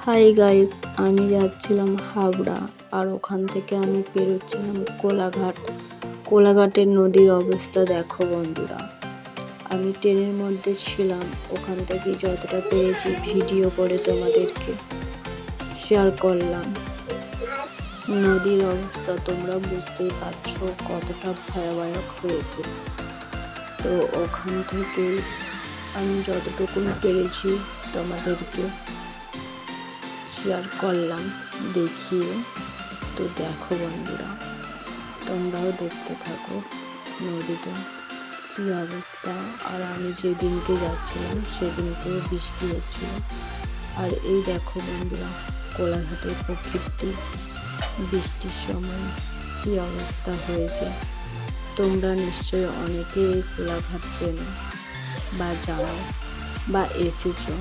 Hi guys, আমি যাচ্ছিলাম হাবড়া আর ওখান থেকে আমি পেরোচ্ছিলাম কোলাঘাট। কোলাঘাটের নদীর অবস্থা দেখো বন্ধুরা। আমি ট্রেনের মধ্যে ছিলাম, ওখান থেকে যতটা পেরেছি ভিডিও করে তোমাদেরকে শেয়ার করলাম। নদীর অবস্থা তোমরা বুঝতেই পারছো কতটা ভয়াবহ হয়েছে। তো ওখান থেকে আমি যতটুকু পেরেছি তোমাদেরকে শেয়ার করলাম দেখিয়ে। তো দেখো বন্ধুরা, তোমরাও দেখতে থাকো নদীটা কী অবস্থা। আর আমি যেদিনকে যাচ্ছিলাম সেদিনকে বৃষ্টি হচ্ছিল। আর এই দেখো বন্ধুরা, কোলাঘাটের প্রকৃতি বৃষ্টির সময় কী অবস্থা হয়েছে। তোমরা নিশ্চয়ই অনেকেই কোলাঘাট চেনো বা জানো বা এসেছো।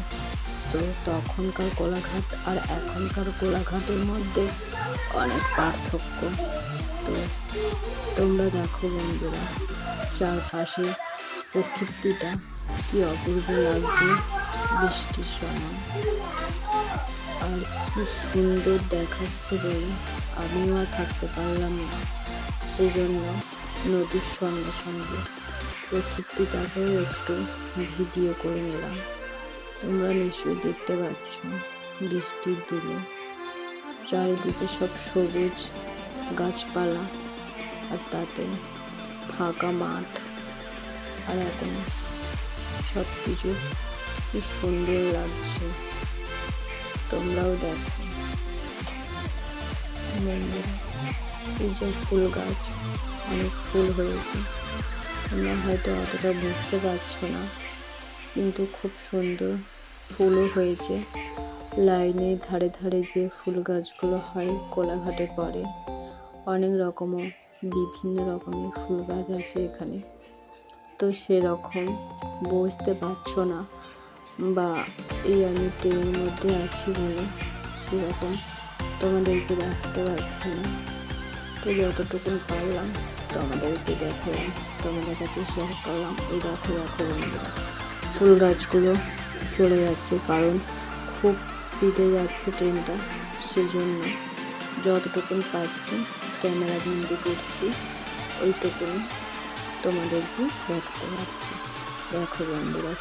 তো তখনকার কোলাঘাট আর এখনকার কোলাঘাটের মধ্যে অনেক পার্থক্য। তো তোমরা দেখো বন্ধুরা, চারপাশে প্রকৃতিটা কি অপূর্ব লাগছে বৃষ্টির সময়। আর কি সুন্দর দেখাচ্ছে বলে আমিও আর থাকতে পারলাম না। সেই জন্য নদীর সঙ্গে সঙ্গে প্রকৃতিটাকেও একটু ভিডিও করে নিলাম। তোমরা নিশ্চয়ই দেখতে পাচ্ছ বৃষ্টির দিনে চারিদিকে সব সবুজ গাছপালা, আর তাতে ফাঁকা মাঠ। আর এখন সব কিছু কি সুন্দর লাগছে, তোমরাও দেখো বন্ধুরা। এই যে ফুল গাছ, অনেক ফুল হয়েছে, তোমরা হয়তো অতটা বুঝতে পারছো না, কিন্তু খুব সুন্দর ফুলও হয়েছে। লাইনের ধারে ধারে যে ফুল গাছগুলো হয় কোলাঘাটে পড়ে, অনেক রকম বিভিন্ন রকমের ফুল গাছ আছে এখানে। তো সেরকম বুঝতে পারছো না, বা এই আমি ট্রেনের মধ্যে আছি বলে সেরকম তোমাদেরকে দেখাতে পারছি না। তো যতটুকু পারলাম তোমাদেরকে দেখালাম, তোমাদের কাছে শেয়ার করলাম। এই দেখো বন্ধুরা, ফুল গাছগুলো চলে যাচ্ছে, কারণ খুব স্পিডে যাচ্ছে ট্রেনটা। সেজন্য যতটুকু পাচ্ছি ক্যামেরা বন্দি করছি, ওইটুকুনি তোমাদেরকে দেখাতে পারছি। দেখো বন্ধুরা।